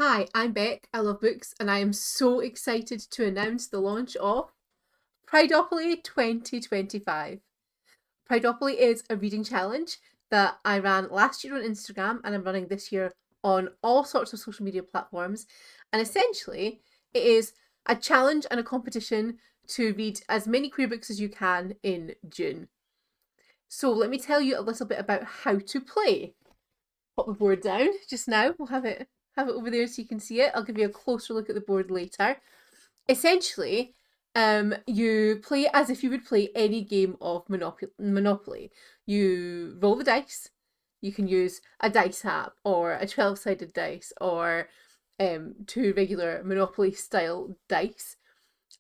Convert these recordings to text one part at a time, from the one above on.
Hi, I'm Beck, I love books, and I am so excited to announce the launch of Prideopoly 2025. Prideopoly is a reading challenge that I ran last year on Instagram and I'm running this year on all sorts of social media platforms. And essentially, it is a challenge and a competition to read as many queer books as you can in June. So let me tell you a little bit about how to play. Pop the board down just now. We'll have it over there so you can see it. I'll give you a closer look at the board later. Essentially, you play as if you would play any game of Monopoly. You roll the dice. You can use a dice app or a 12-sided dice or two regular Monopoly style dice,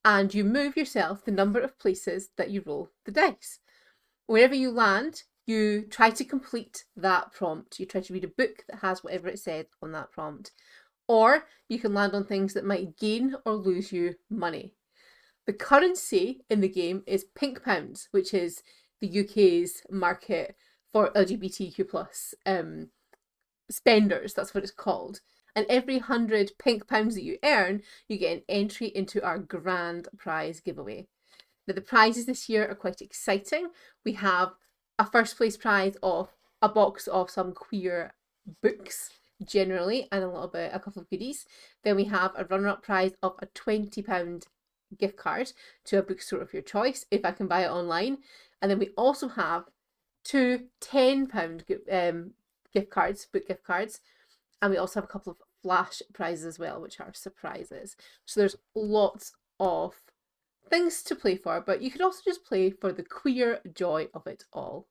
and you move yourself the number of places that you roll the dice. Wherever you land, you try to complete that prompt. You try to read a book that has whatever it said on that prompt. Or you can land on things that might gain or lose you money. The currency in the game is pink pounds, which is the UK's market for LGBTQ plus spenders. That's what it's called. And every 100 pink pounds that you earn, you get an entry into our grand prize giveaway. Now, the prizes this year are quite exciting. We have a first place prize of a box of some queer books generally and a couple of goodies. Then we have a runner-up prize of a £20 gift card to a bookstore of your choice if I can buy it online. And then we also have two £10 book gift cards, and we also have a couple of flash prizes as well, which are surprises. So there's lots of things to play for, but you could also just play for the queer joy of it all.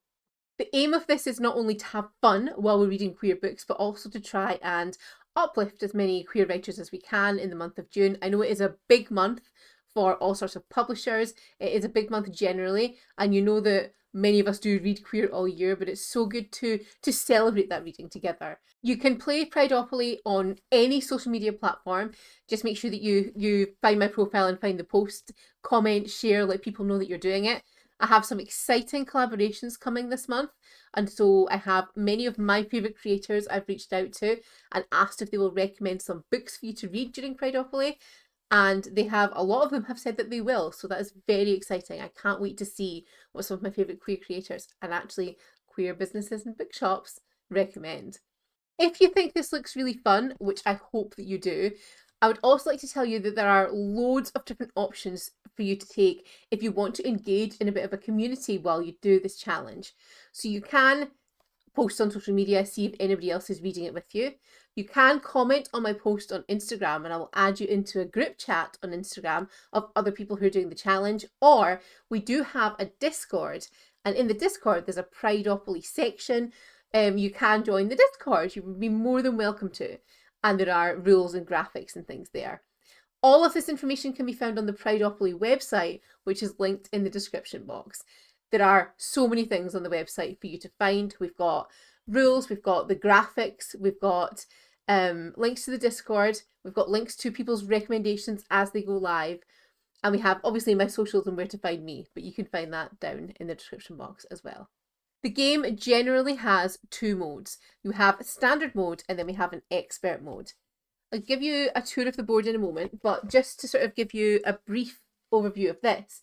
The aim of this is not only to have fun while we're reading queer books, but also to try and uplift as many queer writers as we can in the month of June. I know it is a big month for all sorts of publishers. It is a big month generally, and you know that many of us do read queer all year, but it's so good to celebrate that reading together. You can play Prideopoly on any social media platform. Just make sure that you find my profile and find the post, comment, share, let people know that you're doing it. I have some exciting collaborations coming this month, and so I have many of my favourite creators I've reached out to and asked if they will recommend some books for you to read during Prideopoly, and a lot of them have said that they will, so that is very exciting. I can't wait to see what some of my favourite queer creators and actually queer businesses and bookshops recommend. If you think this looks really fun, which I hope that you do, I would also like to tell you that there are loads of different options for you to take if you want to engage in a bit of a community while you do this challenge. So you can post on social media, see if anybody else is reading it with you. You can comment on my post on Instagram and I will add you into a group chat on Instagram of other people who are doing the challenge. Or we do have a Discord, and in the Discord there's a Prideopoly section. You can join the Discord. You would be more than welcome to. And there are rules and graphics and things there. All of this information can be found on the Prideopoly website, which is linked in the description box. There are so many things on the website for you to find. We've got rules, we've got the graphics, we've got links to the Discord, we've got links to people's recommendations as they go live, and we have obviously my socials and where to find me, but you can find that down in the description box as well. The game generally has two modes. You have a standard mode and then we have an expert mode. I'll give you a tour of the board in a moment, but just to sort of give you a brief overview of this,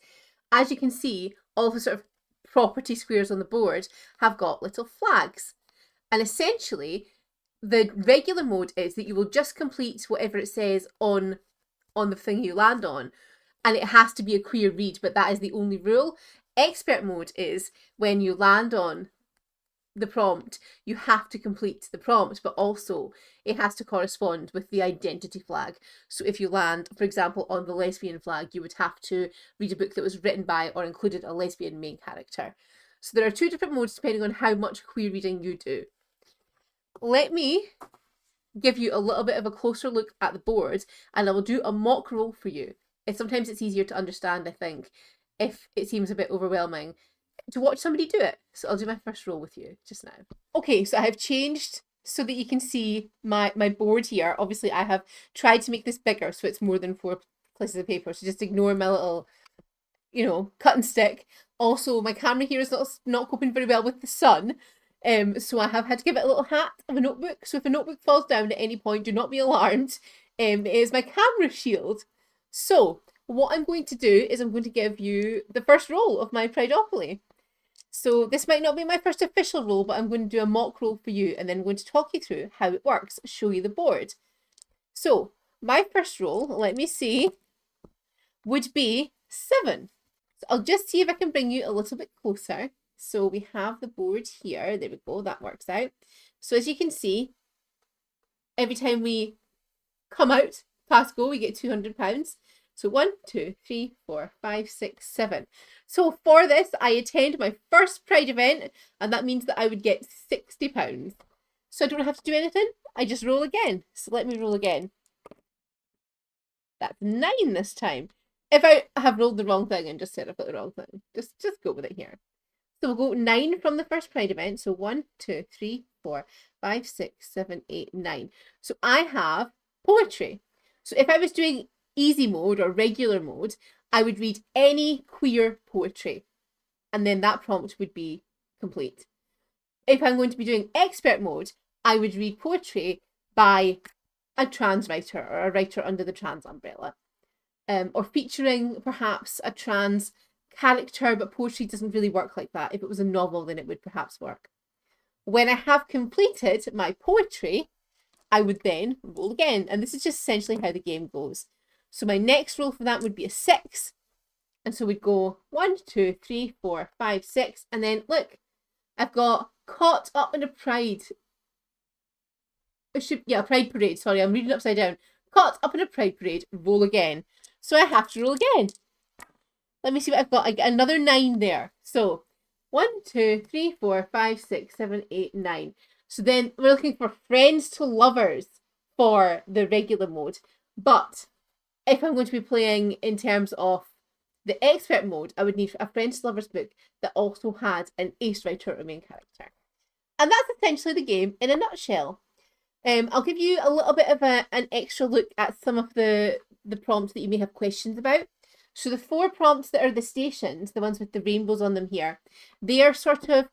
as you can see, all the sort of property squares on the board have got little flags. And essentially, the regular mode is that you will just complete whatever it says on the thing you land on, and it has to be a queer read, but that is the only rule. Expert mode is when you land on the prompt, you have to complete the prompt, but also it has to correspond with the identity flag. So if you land, for example, on the lesbian flag, you would have to read a book that was written by or included a lesbian main character. So there are two different modes depending on how much queer reading you do. Let me give you a little bit of a closer look at the board, and I will do a mock roll for you. Sometimes it's easier to understand, I think, if it seems a bit overwhelming, to watch somebody do it. So I'll do my first roll with you just now. Okay, so I have changed so that you can see my board here. Obviously, I have tried to make this bigger so it's more than 4 places of paper. So just ignore my little, cut and stick. Also, my camera here is not coping very well with the sun. So I have had to give it a little hat of a notebook. So if a notebook falls down at any point, do not be alarmed. It is my camera shield. So what I'm going to do is I'm going to give you the first roll of my Prideopoly. So this might not be my first official roll, but I'm going to do a mock roll for you and then I'm going to talk you through how it works, show you the board. So my first roll, let me see, would be 7. So I'll just see if I can bring you a little bit closer. So we have the board here. There we go. That works out. So as you can see, every time we come out past go, we get £200. So 1, 2, 3, 4, 5, 6, 7. So for this, I attend my first Pride event, and that means that I would get £60. So I don't have to do anything. I just roll again. So let me roll again. That's 9 this time. If I have rolled the wrong thing and just said I've got the wrong thing, just go with it here. So we'll go 9 from the first Pride event. So 1, 2, 3, 4, 5, 6, 7, 8, 9. So I have poetry. So if I was doing easy mode or regular mode, I would read any queer poetry. And then that prompt would be complete. If I'm going to be doing expert mode, I would read poetry by a trans writer or a writer under the trans umbrella. Or featuring perhaps a trans character, but poetry doesn't really work like that. If it was a novel, then it would perhaps work. When I have completed my poetry, I would then roll again. And this is just essentially how the game goes. So my next roll for that would be a 6. And so we'd go 1, 2, 3, 4, 5, 6. And then look, I've got caught up in a pride. Pride parade. Sorry, I'm reading upside down. Caught up in a pride parade. Roll again. So I have to roll again. Let me see what I've got. I get another 9 there. So 1, 2, 3, 4, 5, 6, 7, 8, 9. So then we're looking for friends to lovers for the regular mode. But if I'm going to be playing in terms of the expert mode, I would need a friends to lovers book that also had an ace writer or main character. And that's essentially the game in a nutshell. I'll give you a little bit of an extra look at some of the prompts that you may have questions about. So the 4 prompts that are the stations, the ones with the rainbows on them here, they are sort of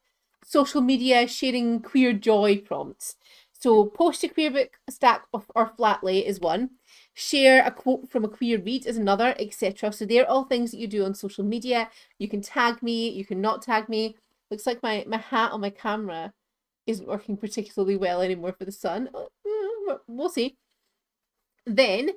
social media sharing queer joy prompts. So post a queer book, stack or flat lay is one. Share a quote from a queer read is another, etc. So they're all things that you do on social media. You can tag me, you can not tag me. Looks like my hat on my camera isn't working particularly well anymore for the sun. We'll see. Then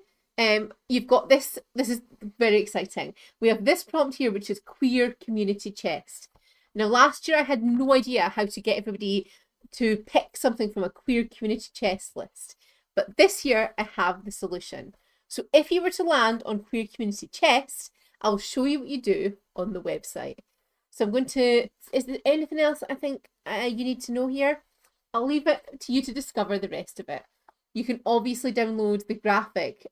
you've got this is very exciting. We have this prompt here, which is queer community chest. Now last year I had no idea how to get everybody to pick something from a queer community chest list, but this year I have the solution. So if you were to land on queer community chest, I'll show you what you do on the website. So I'm going to, is there anything else I think you need to know here? I'll leave it to you to discover the rest of it. You can obviously download the graphic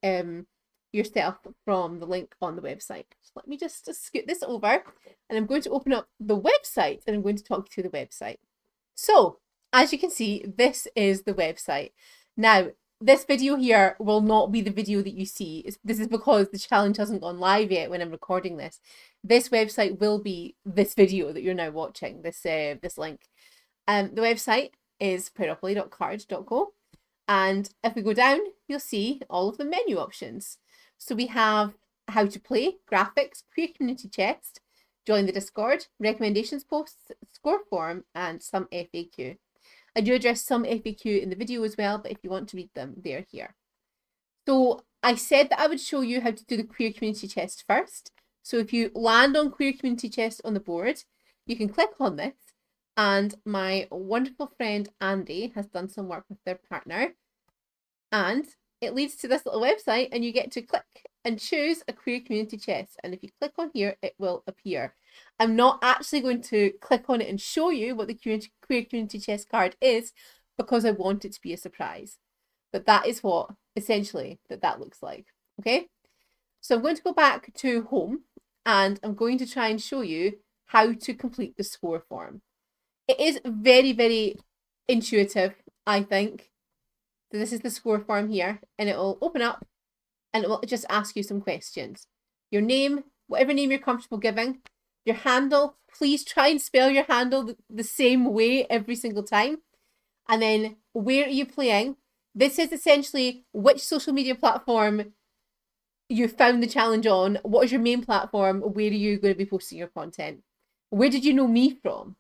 yourself from the link on the website. So let me just scoot this over and I'm going to open up the website and I'm going to talk you through the website. So as you can see, this is the website. Now, this video here will not be the video that you see. This is because the challenge hasn't gone live yet when I'm recording this. This website will be this video that you're now watching, this link. The website is prideopoly.cards.co. And if we go down, you'll see all of the menu options. So we have how to play, graphics, queer community chest, join the Discord, recommendations posts, score form, and some FAQ. I do address some FAQ in the video as well, but if you want to read them, they're here. So I said that I would show you how to do the queer community chest first. So if you land on queer community chest on the board, you can click on this. And my wonderful friend Andy has done some work with their partner. And it leads to this little website and you get to click and choose a queer community chest. And if you click on here, it will appear. I'm not actually going to click on it and show you what the queer community chest card is because I want it to be a surprise. But that is what essentially that looks like. Okay. So I'm going to go back to home and I'm going to try and show you how to complete the score form. It is very, very intuitive, I think. So this is the score form here, and it will open up and it will just ask you some questions. Your name, whatever name you're comfortable giving, Your handle, please try and spell your handle the same way every single time. And then where are you playing? This is essentially which social media platform you found the challenge on. What is your main platform? Where are you going to be posting your content? Where did you know me from?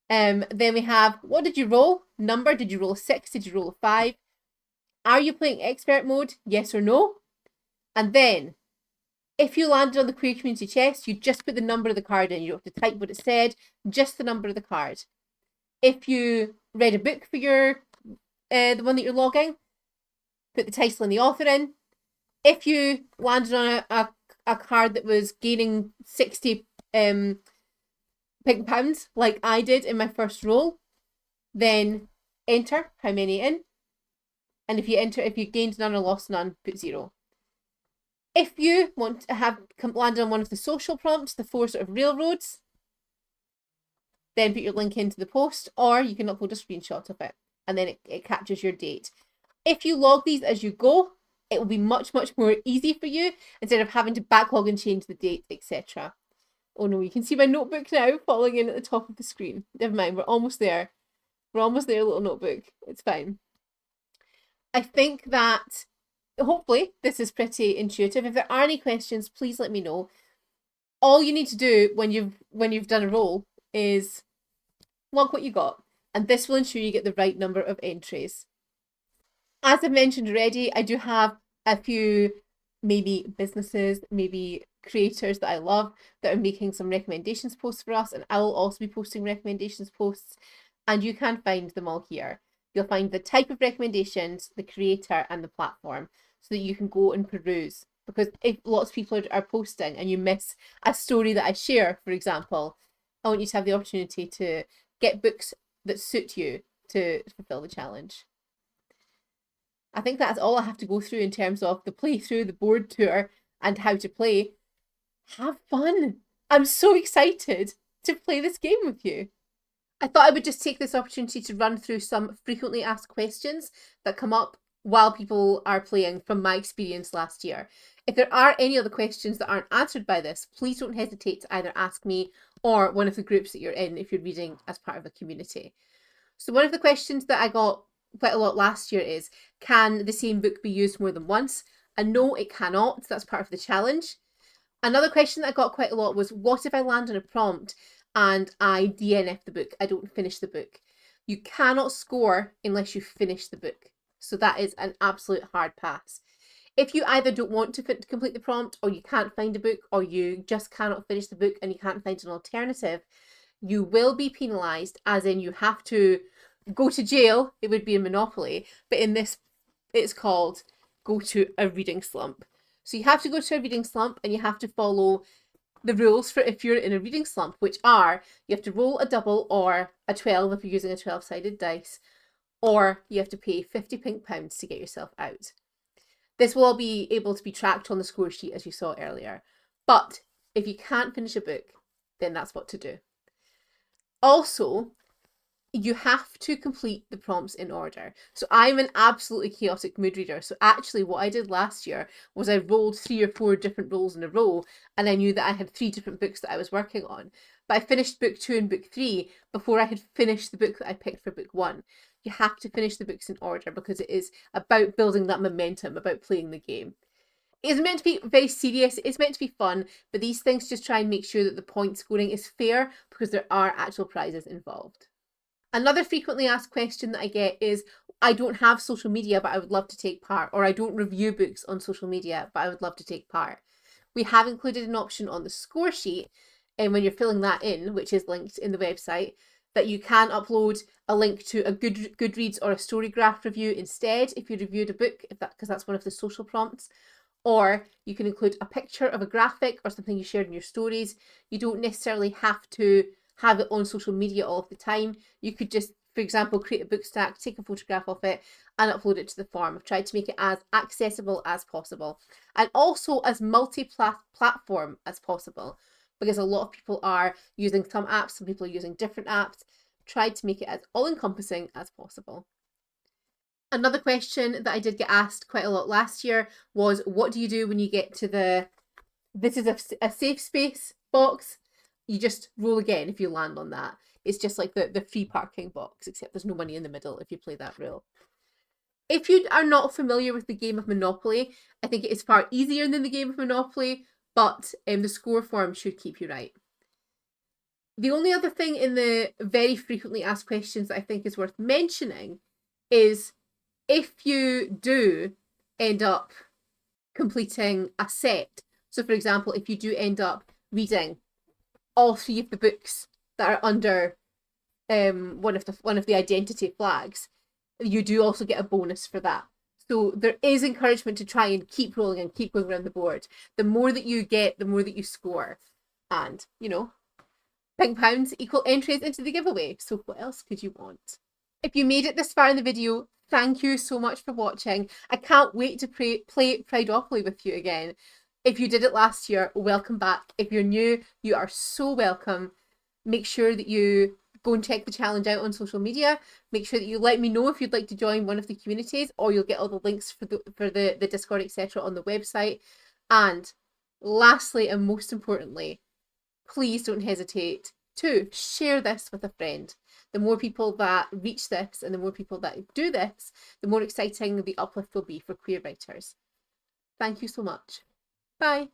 Then we have, what did you roll? Number, did you roll a 6? Did you roll a 5? Are you playing expert mode? Yes or no? And then, if you landed on the Queer Community chest, you just put the number of the card in. You don't have to type what it said, just the number of the card. If you read a book for your the one that you're logging, put the title and the author in. If you landed on a card that was gaining 60 pink pounds, like I did in my first roll, then enter how many in. And if you gained none or lost none, put 0. If you want to have landed on one of the social prompts, the 4 sort of railroads, then put your link into the post, or you can upload a screenshot of it, and then it captures your date. If you log these as you go, it will be much, much more easy for you instead of having to backlog and change the date, etc. Oh no, you can see my notebook now falling in at the top of the screen. Never mind, we're almost there. We're almost there, little notebook. It's fine. I think that hopefully this is pretty intuitive. If there are any questions, please let me know. All you need to do when you've done a roll is log what you got, and this will ensure you get the right number of entries. As I mentioned already, I do have a few maybe businesses, maybe creators that I love that are making some recommendations posts for us, and I will also be posting recommendations posts, and you can find them all here. You'll find the type of recommendations, the creator, and the platform, so that you can go and peruse. Because if lots of people are posting and you miss a story that I share, for example, I want you to have the opportunity to get books that suit you to fulfill the challenge. I think that's all I have to go through in terms of the playthrough, the board tour, and how to play. Have fun! I'm so excited to play this game with you. I thought I would just take this opportunity to run through some frequently asked questions that come up while people are playing from my experience last year. If there are any other questions that aren't answered by this, please don't hesitate to either ask me or one of the groups that you're in if you're reading as part of a community. So one of the questions that I got quite a lot last year is, can the same book be used more than once? And no, it cannot. That's part of the challenge. Another question that I got quite a lot was, what if I land on a prompt and I DNF the book? I don't finish the book. You cannot score unless you finish the book. So that is an absolute hard pass. If you either don't want to complete the prompt, or you can't find a book, or you just cannot finish the book and you can't find an alternative, you will be penalised, as in you have to go to jail. It would be in Monopoly, but in this it's called go to a reading slump. So you have to go to a reading slump and you have to follow the rules for if you're in a reading slump, which are you have to roll a double or a 12 if you're using a 12-sided dice, or you have to pay 50 pink pounds to get yourself out. This will all be able to be tracked on the score sheet as you saw earlier. But if you can't finish a book, then that's what to do. Also, you have to complete the prompts in order. So I'm an absolutely chaotic mood reader. So actually what I did last year was I rolled 3 or 4 different rolls in a row, and I knew that I had 3 different books that I was working on. But I finished book 2 and book 3 before I had finished the book that I picked for book 1. You have to finish the books in order because it is about building that momentum, about playing the game. It's meant to be very serious, it's meant to be fun, but these things just try and make sure that the point scoring is fair because there are actual prizes involved. Another frequently asked question that I get is, I don't have social media, but I would love to take part, or I don't review books on social media, but I would love to take part. We have included an option on the score sheet, and when you're filling that in, which is linked in the website, that you can upload a link to a Goodreads or a Storygraph review instead if you reviewed a book, because that's one of the social prompts. Or you can include a picture of a graphic or something you shared in your stories. You don't necessarily have to have it on social media all of the time. You could just, for example, create a book stack, take a photograph of it and upload it to the form. I've tried to make it as accessible as possible and also as multi-platform as possible, because a lot of people are using some apps, some people are using different apps. Tried to make it as all-encompassing as possible. Another question that I did get asked quite a lot last year was, what do you do when you get to the this is a safe space box you just roll again if you land on that. It's just like the free parking box, except there's no money in the middle if you play that rule. If you are not familiar with the game of Monopoly, I think it is far easier than the game of Monopoly, but the score form should keep you right. The only other thing in the very frequently asked questions that I think is worth mentioning is if you do end up completing a set. So, for example, if you do end up reading all 3 of the books that are under one of the identity flags, you do also get a bonus for that. So there is encouragement to try and keep rolling and keep going around the board. The more that you get, the more that you score. And, you know, £5 equal entries into the giveaway. So what else could you want? If you made it this far in the video, thank you so much for watching. I can't wait to play Prideopoly with you again. If you did it last year, welcome back. If you're new, you are so welcome. Make sure that you go and check the challenge out on social media. Make sure that you let me know if you'd like to join one of the communities, or you'll get all the links for the Discord, etc. on the website. And lastly, and most importantly, please don't hesitate to share this with a friend. The more people that reach this and the more people that do this, the more exciting the uplift will be for queer writers. Thank you so much. Bye.